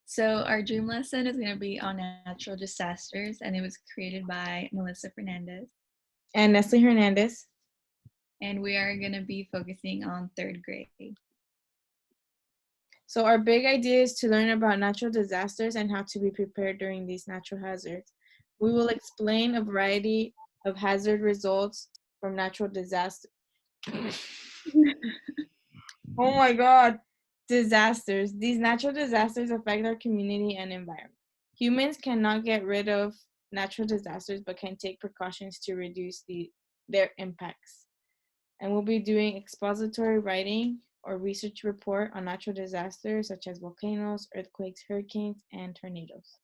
So our dream lesson is going to be on natural disasters, and it was created by Melissa Fernandez. And Nestle Hernandez. And we are going to be focusing on third grade. So our big idea is to learn about natural disasters and how to be prepared during these natural hazards. We will explain a variety of hazard results from natural disasters. Oh my God. Disasters. These natural disasters affect our community and environment. Humans cannot get rid of natural disasters, but can take precautions to reduce their impacts. And we'll be doing expository writing or research report on natural disasters such as volcanoes, earthquakes, hurricanes, and tornadoes.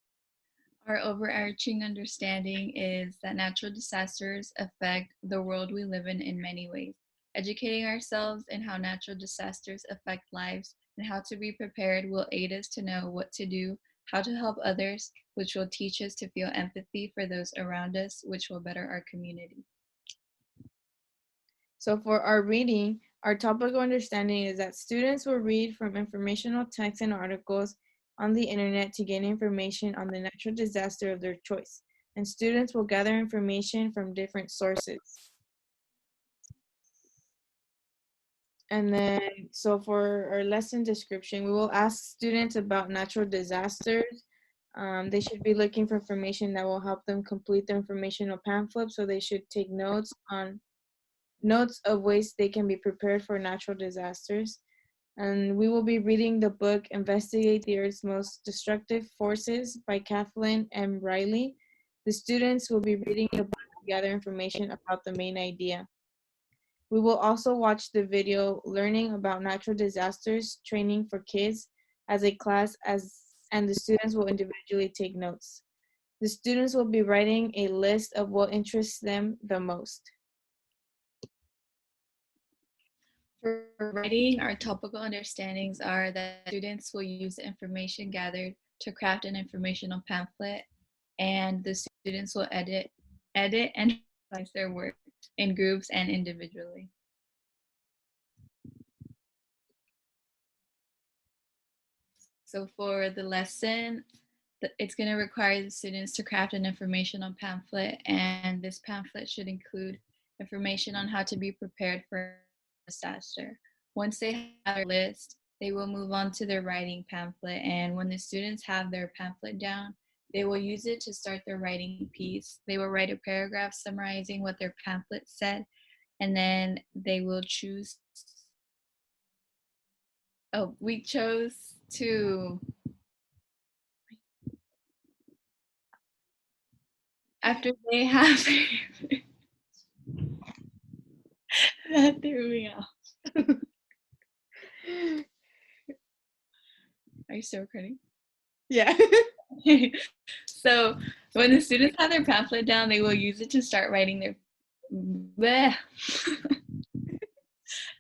Our overarching understanding is that natural disasters affect the world we live in many ways. Educating ourselves in how natural disasters affect lives and how to be prepared will aid us to know what to do, how to help others, which will teach us to feel empathy for those around us, which will better our community. So for our reading, our topic of understanding is that students will read from informational texts and articles on the internet to gain information on the natural disaster of their choice. And students will gather information from different sources. And then, so for our lesson description, we will ask students about natural disasters. They should be looking for information that will help them complete the informational pamphlet, so they should take notes of ways they can be prepared for natural disasters. And we will be reading the book Investigate the Earth's Most Destructive Forces by Kathleen M. Riley. The students will be reading the book to gather information about the main idea. We will also watch the video Learning About Natural Disasters Training for Kids as a class, and the students will individually take notes. The students will be writing a list of what interests them the most. For writing, our topical understandings are that students will use the information gathered to craft an informational pamphlet, and the students will edit and revise their work in groups and individually. So for the lesson, it's going to require the students to craft an informational pamphlet, and this pamphlet should include information on how to be prepared for a disaster. Once they have their list, they will move on to their writing pamphlet, and when the students have their pamphlet down, they will use it to start their writing piece. They will write a paragraph summarizing what their pamphlet said, and then they will choose. Oh, we chose to, after they have that threw me off. Are you still recording? Yeah. So when the students have their pamphlet down, they will use it to start writing their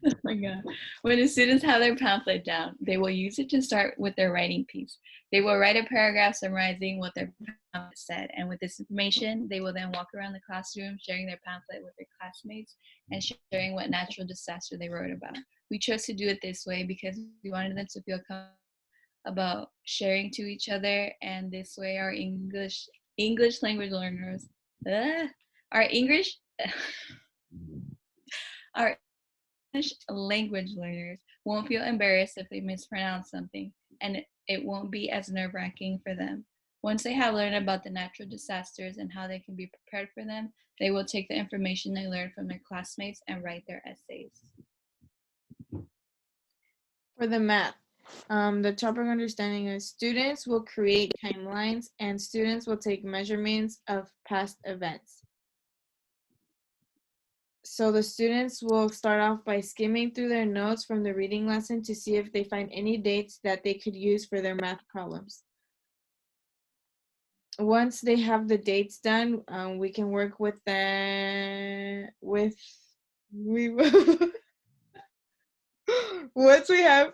oh my god. When the students have their pamphlet down, they will use it to start with their writing piece. They will write a paragraph summarizing what their pamphlet said, and with this information, they will then walk around the classroom sharing their pamphlet with their classmates and sharing what natural disaster they wrote about. We chose to do it this way because we wanted them to feel comfortable about sharing to each other, and this way our English language learners our English our English language learners won't feel embarrassed if they mispronounce something, and it won't be as nerve-wracking for them. Once they have learned about the natural disasters and how they can be prepared for them, they will take the information they learned from their classmates and write their essays. For the math, the topic understanding is students will create timelines and students will take measurements of past events. So the students will start off by skimming through their notes from the reading lesson to see if they find any dates that they could use for their math problems. Once they have the dates done, we can work with once we have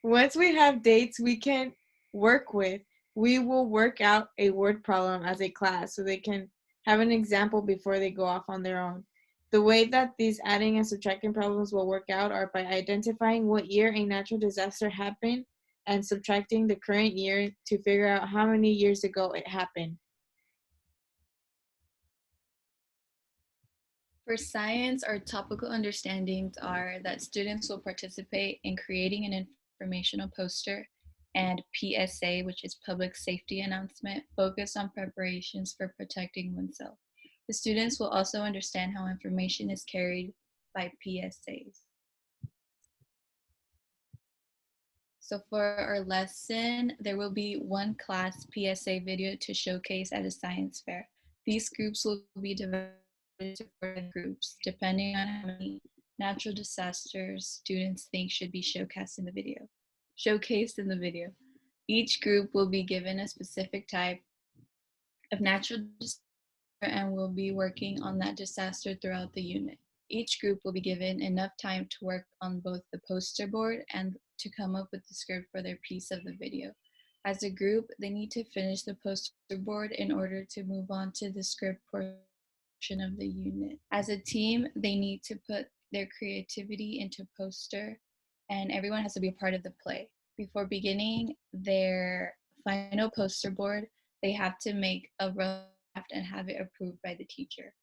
once we have dates we can work with, we will work out a word problem as a class so they can have an example before they go off on their own. The way that these adding and subtracting problems will work out are by identifying what year a natural disaster happened and subtracting the current year to figure out how many years ago it happened. For science, our topical understandings are that students will participate in creating an informational poster and PSA, which is public safety announcement, focused on preparations for protecting oneself. The students will also understand how information is carried by PSAs. So for our lesson, there will be one class PSA video to showcase at a science fair. These groups will be divided into 4 groups, depending on how many natural disasters students think should be showcased in the video. Showcased in the video. Each group will be given a specific type of natural disaster and will be working on that disaster throughout the unit. Each group will be given enough time to work on both the poster board and to come up with the script for their piece of the video. As a group, they need to finish the poster board in order to move on to the script portion of the unit. As a team, they need to put their creativity into poster, and everyone has to be a part of the play. Before beginning their final poster board, they have to make a rough draft and have it approved by the teacher.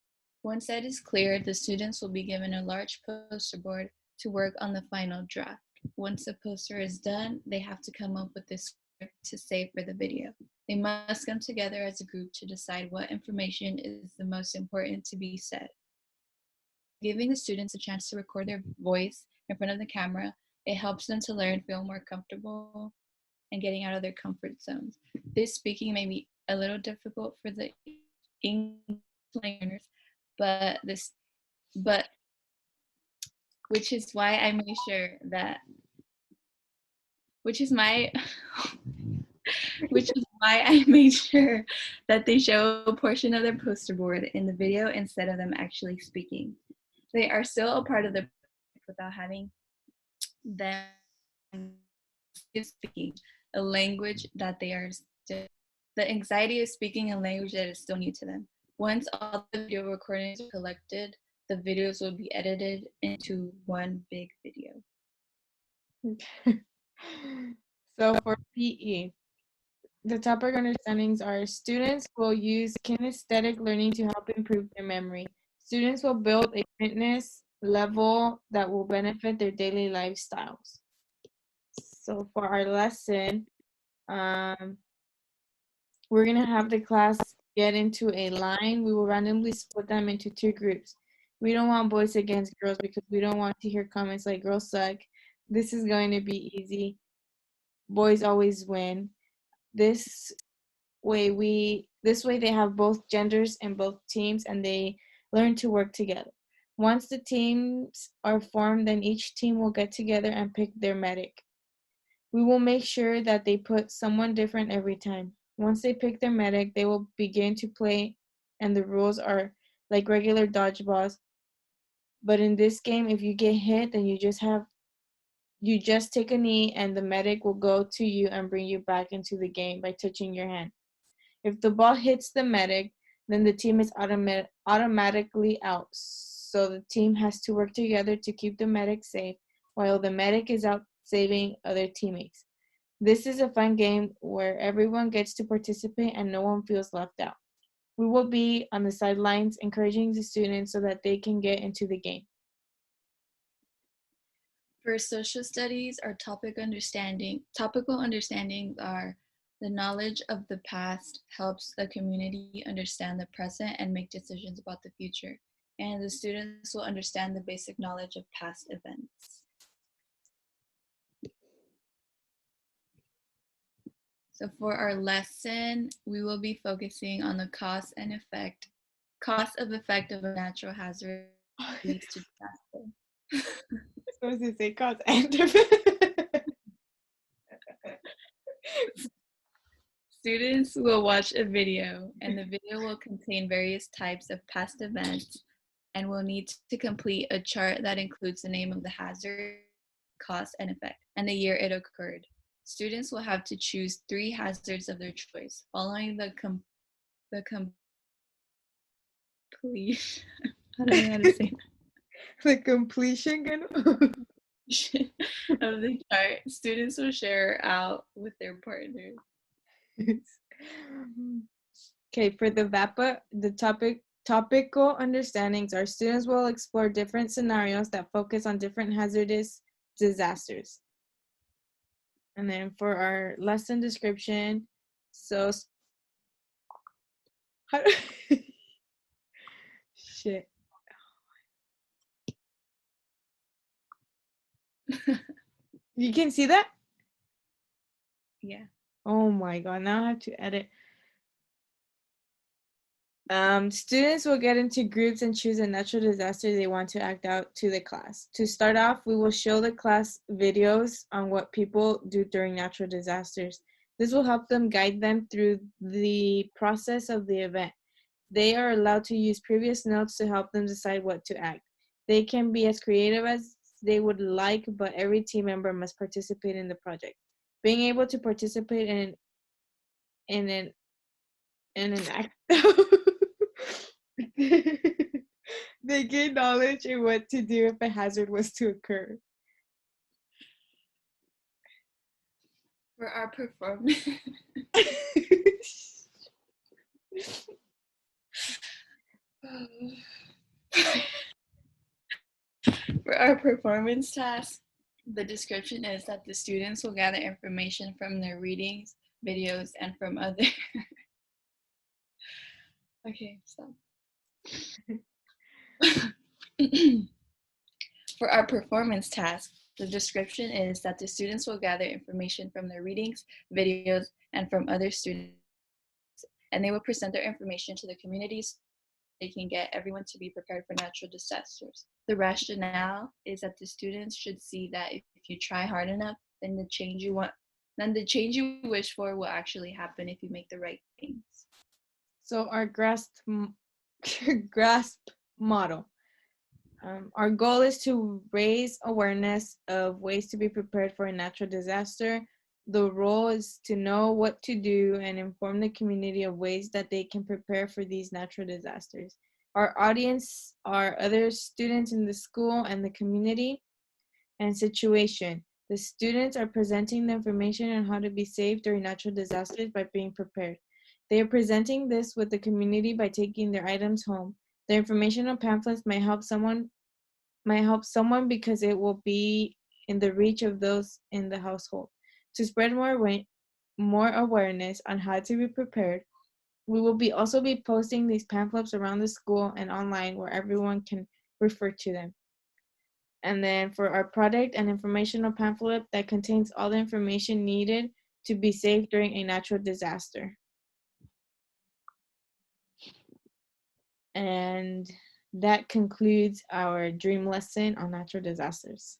Once that is cleared, the students will be given a large poster board to work on the final draft. Once the poster is done, they have to come up with this script to save for the video. They must come together as a group to decide what information is the most important to be said. Giving the students a chance to record their voice in front of the camera, it helps them to learn, feel more comfortable, and getting out of their comfort zones. This speaking may be a little difficult for the English learners, but which is why I made sure that which is my which is why I made sure that they show a portion of their poster board in the video instead of them actually speaking. They are still a part of the without having them speaking a language that they are still. The anxiety of speaking a language that is still new to them. Once all the video recordings are collected, the videos will be edited into one big video. So for PE, the topic understandings are students will use kinesthetic learning to help improve their memory. Students will build a fitness level that will benefit their daily lifestyles. So for our lesson, we're going to have the class get into a line. We will randomly split them into 2 groups. We don't want boys against girls because we don't want to hear comments like girls suck. This is going to be easy. Boys always win. This way they have both genders and both teams and they learn to work together. Once the teams are formed, then each team will get together and pick their medic. We will make sure that they put someone different every time. Once they pick their medic, they will begin to play and the rules are like regular dodgeballs. But in this game, if you get hit, then you just take a knee and the medic will go to you and bring you back into the game by touching your hand. If the ball hits the medic, then the team is automatically out. So the team has to work together to keep the medic safe while the medic is out saving other teammates. This is a fun game where everyone gets to participate and no one feels left out. We will be on the sidelines encouraging the students so that they can get into the game. For social studies, our topical understandings are the knowledge of the past helps the community understand the present and make decisions about the future. And the students will understand the basic knowledge of past events. So for our lesson, we will be focusing on the cost of effect of a natural hazard leads to disaster. Supposed to say cause and Students will watch a video, and the video will contain various types of past events and will need to complete a chart that includes the name of the hazard, cost, and effect, and the year it occurred. Students will have to choose 3 hazards of their choice, following the complete I don't know how to say The completion gun. that. Of the chart. Students will share out with their partners. Okay, for the VAPA, the topical understandings, our students will explore different scenarios that focus on different hazardous disasters. And then for our lesson description, so how, shit. You can see that? Yeah. Oh my god, now I have to edit. Students will get into groups and choose a natural disaster they want to act out to the class. To start off, we will show the class videos on what people do during natural disasters. This will help them guide them through the process of the event. They are allowed to use previous notes to help them decide what to act. They can be as creative as they would like, but every team member must participate in the project. Being able to participate in an act they gain knowledge in what to do if a hazard was to occur. For our performance. For our performance task, the description is that the students will gather information from their readings, videos, and from other. Okay, stop. For our performance task, the description is that the students will gather information from their readings, videos, and from other students, and they will present their information to the communities. They can get everyone to be prepared for natural disasters. The rationale is that the students should see that if you try hard enough, then the change you wish for will actually happen if you make the right things. So our grasp model. Our goal is to raise awareness of ways to be prepared for a natural disaster. The role is to know what to do and inform the community of ways that they can prepare for these natural disasters. Our audience are other students in the school and the community. And situation. The students are presenting the information on how to be safe during natural disasters by being prepared. They are presenting this with the community by taking their items home. The informational pamphlets might help someone because it will be in the reach of those in the household. To spread more awareness on how to be prepared, we will also be posting these pamphlets around the school and online where everyone can refer to them. And then for our product, an informational pamphlet that contains all the information needed to be safe during a natural disaster. And that concludes our dream lesson on natural disasters.